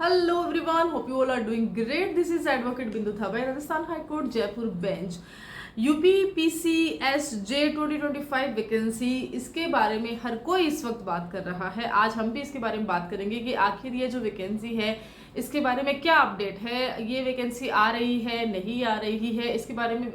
Hello everyone, hope you all are doing great. This is advocate Bindu Thapa, Rajasthan high court Jaipur bench. UP PCS J 2025 vacancy, इसके बारे में हर कोई इस वक्त बात कर रहा है। आज हम भी इसके बारे में बात करेंगे कि आखिर ये जो वैकेंसी है इसके बारे में क्या अपडेट है। ये वैकेंसी आ रही है, नहीं आ रही है, इसके बारे में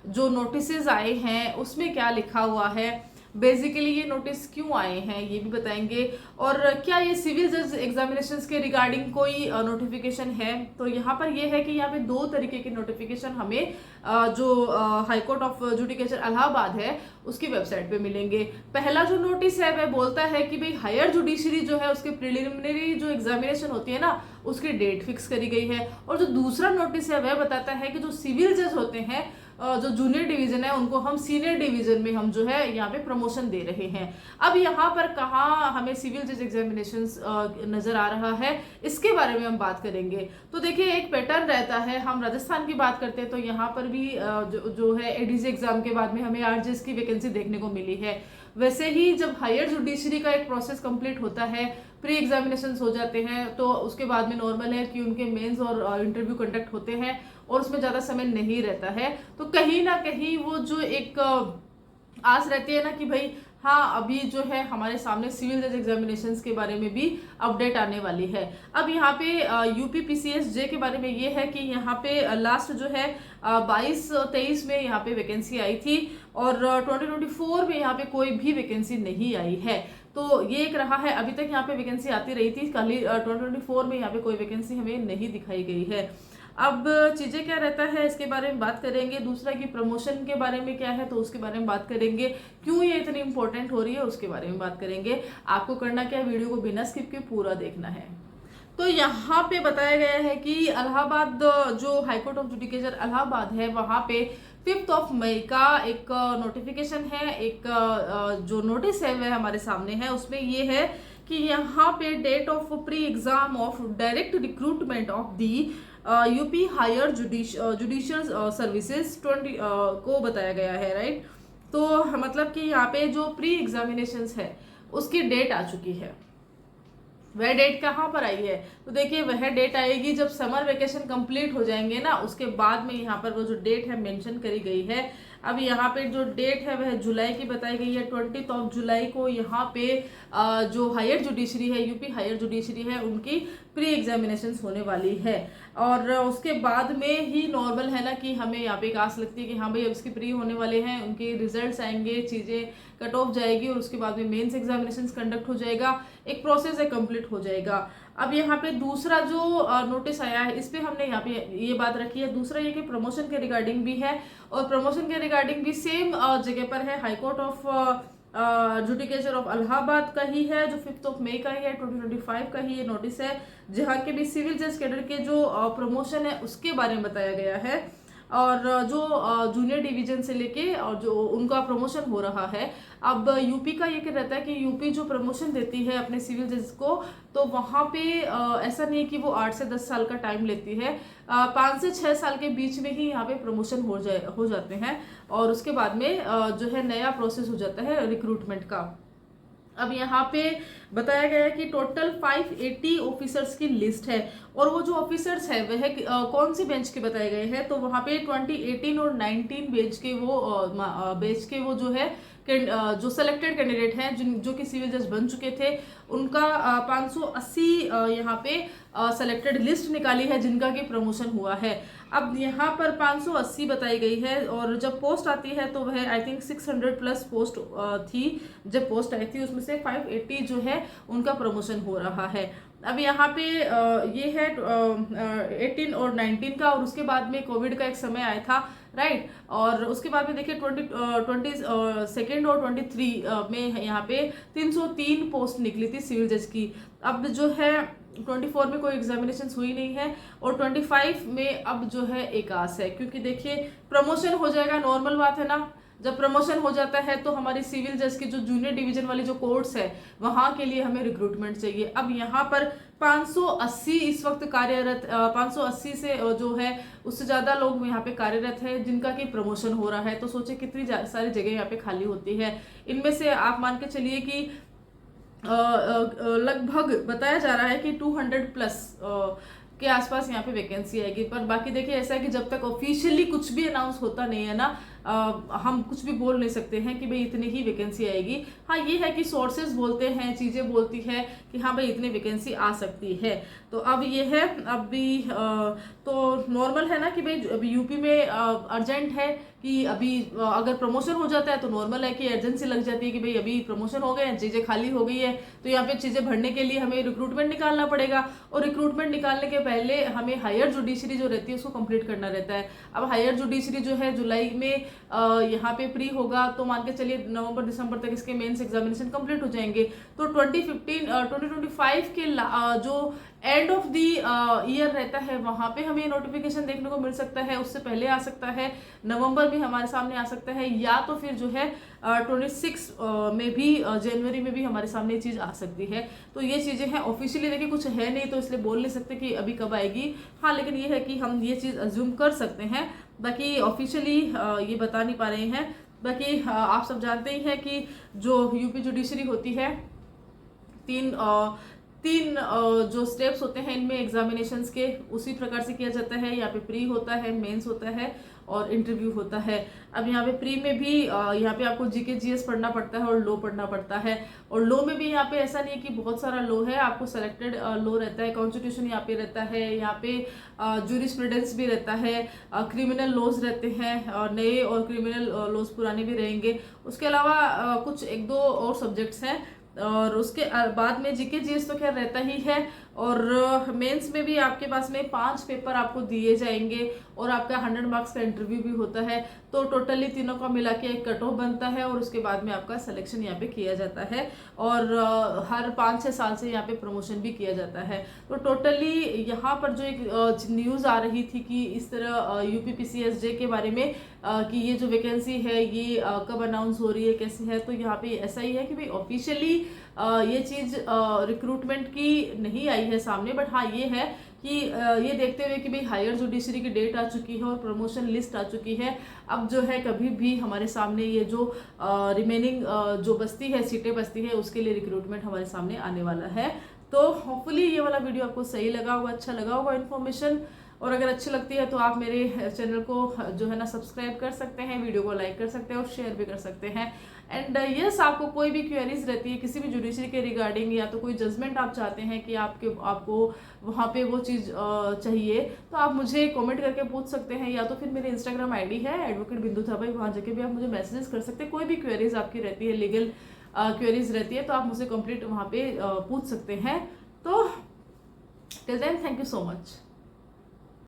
जो नोटिसेज आए हैं उसमें क्या लिखा हुआ है, बेसिकली ये नोटिस क्यों आए हैं ये भी बताएंगे। और क्या ये सिविल जज एग्जामिनेशंस के रिगार्डिंग कोई नोटिफिकेशन है, तो यहाँ पर ये है कि यहाँ पे दो तरीके के नोटिफिकेशन हमें जो high court of judicature Allahabad है उसकी वेबसाइट पे मिलेंगे। पहला जो नोटिस है वह बोलता है कि भाई हायर जुडिशरी जो है उसके प्रिलिमिनरी जो एग्जामिनेशन होती है ना उसकी डेट फिक्स करी गई है। और जो दूसरा नोटिस है वह बताता है कि जो सिविल जज होते हैं जो जूनियर डिवीजन है उनको हम सीनियर डिवीजन में हम जो है यहाँ पे प्रमोशन दे रहे हैं। अब यहाँ पर कहाँ हमें सिविल जज एग्जामिनेशंस नजर आ रहा है, इसके बारे में हम बात करेंगे। तो देखिए, एक पैटर्न रहता है। हम राजस्थान की बात करते हैं तो यहाँ पर भी जो है एडीसी एग्जाम के बाद में हमें आरजेएस की वैकेंसी देखने को मिली है। वैसे ही जब हायर जुडिशरी का एक प्रोसेस कंप्लीट होता है, प्री एग्जामिनेशन हो जाते हैं, तो उसके बाद में नॉर्मल है कि उनके मेंस और इंटरव्यू कंडक्ट होते हैं और उसमें ज़्यादा समय नहीं रहता है। तो कहीं ना कहीं वो जो एक आस रहती है ना कि भाई हाँ, अभी जो है हमारे सामने सिविल जज एग्जामिनेशंस के बारे में भी अपडेट आने वाली है। अब यहाँ पे यूपी पीसीएस जे के बारे में ये है कि यहाँ पे लास्ट जो है 22-23 में यहाँ पे वैकेंसी आई थी और 2024 में यहाँ पे कोई भी वैकेंसी नहीं आई है। तो ये एक रहा है, अभी तक यहाँ पे वैकेंसी आती रही थी, कल ही 2024 में यहाँ पे कोई वैकेंसी हमें नहीं दिखाई गई है। अब चीजें क्या रहता है इसके बारे में बात करेंगे। दूसरा कि प्रमोशन के बारे में क्या है तो उसके बारे में बात करेंगे। क्यों ये इतनी इंपॉर्टेंट हो रही है उसके बारे में बात करेंगे। आपको करना क्या है, वीडियो को बिना स्किप के पूरा देखना है। तो यहाँ पे बताया गया है कि इलाहाबाद जो हाईकोर्ट ऑफ जुडिकेचर इलाहाबाद है वहां पे 5 मई का एक नोटिफिकेशन है, एक जो नोटिस है वह हमारे सामने है। उसमें ये है कि यहाँ पे date of pre exam of direct recruitment of the UP higher judicial services 20 को बताया गया है, राइट। तो मतलब कि यहाँ पे जो प्री एग्जामिनेशन है उसकी डेट आ चुकी है। वह डेट कहाँ पर आई है, तो देखिए वह डेट आएगी जब समर वेकेशन कंप्लीट हो जाएंगे ना, उसके बाद में यहाँ पर वो जो डेट है मेंशन करी गई है। अब यहाँ पे जो डेट है वह जुलाई की बताई गई है। 20 जुलाई को यहाँ पे जो हायर जुडिशरी है, यूपी हायर जुडिशरी है, उनकी प्री एग्जामिनेशन होने वाली है। और उसके बाद में ही नॉर्मल है ना कि हमें यहाँ पे एक आस लगती है कि हाँ भाई अब इसकी प्री होने वाले हैं, उनके रिजल्ट्स आएंगे, चीज़ें कट ऑफ जाएगी और उसके बाद में मेंस एग्जामिनेशन कंडक्ट हो जाएगा, एक प्रोसेस है कंप्लीट हो जाएगा। अब यहाँ पे दूसरा जो नोटिस आया है इस पे हमने यहाँ पे ये बात रखी है। दूसरा ये कि प्रमोशन के रिगार्डिंग भी है और प्रमोशन के रिगार्डिंग भी सेम जगह पर है, high court of judicature of Allahabad का ही है, जो 5 मई का ही है, 2025 का ही ये नोटिस है, जहाँ के भी सिविल जज कैडर के जो प्रमोशन है उसके बारे में बताया गया है। और जो जूनियर डिवीजन से लेके और जो उनका प्रमोशन हो रहा है। अब यूपी का ये क्या रहता है कि यूपी जो प्रमोशन देती है अपने सिविल जज को, तो वहाँ पे ऐसा नहीं है कि वो 8 से 10 साल का टाइम लेती है, 5 से 6 साल के बीच में ही यहाँ पे प्रमोशन हो जाते हैं और उसके बाद में जो है नया प्रोसेस हो जाता है रिक्रूटमेंट का। अब यहाँ पे बताया गया है कि टोटल 580 ऑफिसर्स की लिस्ट है और वो जो ऑफिसर्स है वह कौन सी बेंच के बताए गए हैं, तो वहाँ पे 2018 और 19 बेंच के वो जो है जो सेलेक्टेड कैंडिडेट हैं जो कि सिविल जज बन चुके थे, उनका 580 यहाँ पे सेलेक्टेड लिस्ट निकाली है जिनका कि प्रमोशन हुआ है। अब यहाँ पर 580 बताई गई है और जब पोस्ट आती है तो वह आई थिंक 600 प्लस पोस्ट थी। जब पोस्ट आई थी उसमें से 580 जो है उनका प्रमोशन हो रहा है। अब यहाँ पे ये है 18 और 19 का, और उसके बाद में कोविड का एक समय आया था, राइट। और उसके बाद में देखिए 22 और 23 में यहाँ पे 303 पोस्ट निकली थी सिविल जज की। अब जो है 24 में कोई एग्जामिनेशन हुई नहीं है और 25 में अब जो है एक आस है, क्योंकि देखिए प्रमोशन हो जाएगा, नॉर्मल बात है ना। जब प्रमोशन हो जाता है तो हमारी सिविल जज की जो जूनियर डिवीजन वाली जो कोर्ट्स है वहां के लिए हमें रिक्रूटमेंट चाहिए। अब यहाँ पर 580 इस वक्त कार्यरत, 580 से जो है उससे ज़्यादा लोग यहाँ पे कार्यरत हैं जिनका कि प्रमोशन हो रहा है। तो सोचे कितनी सारी जगह यहाँ पे खाली होती है। इनमें से आप मान के चलिए कि लगभग बताया जा रहा है कि 200 प्लस के आसपास यहाँ पे वैकेंसी आएगी। पर बाकी देखिए ऐसा है कि जब तक ऑफिशियली कुछ भी अनाउंस होता नहीं है ना, हम कुछ भी बोल नहीं सकते हैं कि भाई इतनी ही वैकेंसी आएगी। हाँ ये है कि सोर्सेज बोलते हैं, चीज़ें बोलती है कि हाँ भाई इतनी वैकेंसी आ सकती है। तो अब ये है, अभी तो नॉर्मल है ना कि भाई अभी यूपी में अर्जेंट है कि अभी अगर प्रमोशन हो जाता है तो नॉर्मल है कि अर्जेंसी लग जाती है कि भाई अभी प्रमोशन हो गए, चीज़ें खाली हो गई है, तो यहाँ पे चीज़ें भरने के लिए हमें रिक्रूटमेंट निकालना पड़ेगा। और रिक्रूटमेंट निकालने के पहले हमें हायर जुडिशरी जो रहती है उसको कंप्लीट करना रहता है। अब हायर जुडिशरी जो है जुलाई में यहाँ पे प्री होगा, तो मान के चलिए नवंबर दिसंबर तक इसके मेंस एग्जामिनेशन कंप्लीट हो जाएंगे। तो 2025 के जो एंड ऑफ द ईयर रहता है वहां पे हमें नोटिफिकेशन देखने को मिल सकता है, उससे पहले आ सकता है, नवंबर में हमारे सामने आ सकता है, या तो फिर जो है 26 में भी जनवरी में भी हमारे सामने ये चीज़ आ सकती है। तो ये चीज़ें हैं, ऑफिशियली देखिए कुछ है नहीं तो इसलिए बोल नहीं सकते कि अभी कब आएगी। हाँ लेकिन ये है कि हम ये चीज़ अज्यूम कर सकते हैं, बाकी ऑफिशियली ये बता नहीं पा रहे हैं। बाकी आप सब जानते ही हैं कि जो यूपी जुडिशरी होती है, तीन जो स्टेप्स होते हैं इनमें एग्जामिनेशंस के, उसी प्रकार से किया जाता है। यहाँ पे प्री होता है, मेंस होता है और इंटरव्यू होता है। अब यहाँ पे प्री में भी यहाँ पे आपको जीके जीएस पढ़ना पड़ता है और लॉ पढ़ना पड़ता है। और लॉ में भी यहाँ पे ऐसा नहीं है कि बहुत सारा लॉ है, आपको सेलेक्टेड लॉ रहता है, कॉन्स्टिट्यूशन यहाँ पे रहता है, यहाँ पे जूरिस्प्रूडेंस भी रहता है, क्रिमिनल लॉज रहते हैं, नए और क्रिमिनल लॉज पुराने भी रहेंगे। उसके अलावा कुछ एक दो और सब्जेक्ट्स हैं, और उसके बाद में जीके जीएस तो खैर रहता ही है। और मेंस में भी आपके पास में 5 पेपर आपको दिए जाएंगे और आपका 100 मार्क्स का इंटरव्यू भी होता है। तो टोटली तीनों का मिला के एक कट ऑफ बनता है और उसके बाद में आपका सिलेक्शन यहाँ पे किया जाता है। और हर 5-6 साल से यहाँ पे प्रमोशन भी किया जाता है। तो टोटली यहाँ पर जो एक न्यूज़ आ रही थी कि इस तरह यूपीपीसीएसजे के बारे में कि ये जो वैकेंसी है ये कब अनाउंस हो रही है, कैसे है, तो यहाँ पे ऐसा ही है कि भाई ऑफिशियली ये चीज़ रिक्रूटमेंट की नहीं आई है सामने। बट हाँ ये है कि ये देखते हुए कि भाई हायर जुडिशरी की डेट आ चुकी है और प्रमोशन लिस्ट आ चुकी है, अब जो है कभी भी हमारे सामने ये जो रिमेनिंग जो बस्ती है, सीटें बस्ती है, उसके लिए रिक्रूटमेंट हमारे सामने आने वाला है। तो होपफुली ये वाला वीडियो आपको सही लगा होगा, अच्छा लगा होगा इन्फॉर्मेशन। और अगर अच्छी लगती है तो आप मेरे चैनल को जो है ना सब्सक्राइब कर सकते हैं, वीडियो को लाइक कर सकते हैं और शेयर भी कर सकते हैं। एंड यस, आपको कोई भी क्वेरीज रहती है किसी भी जुडिशरी के रिगार्डिंग, या तो कोई जजमेंट आप चाहते हैं कि आपको वहाँ पे वो चीज़ चाहिए, तो आप मुझे कमेंट करके पूछ सकते हैं, या तो फिर मेरे इंस्टाग्राम आईडी है एडवोकेट बिंदु थापाई, वहाँ जाके भी आप मुझे मैसेजेस कर सकते हैं। कोई भी क्वेरीज आपकी रहती है, लीगल क्वेरीज रहती है, तो आप मुझे कंप्लीट वहाँ पे पूछ सकते हैं। तो till then thank you so much.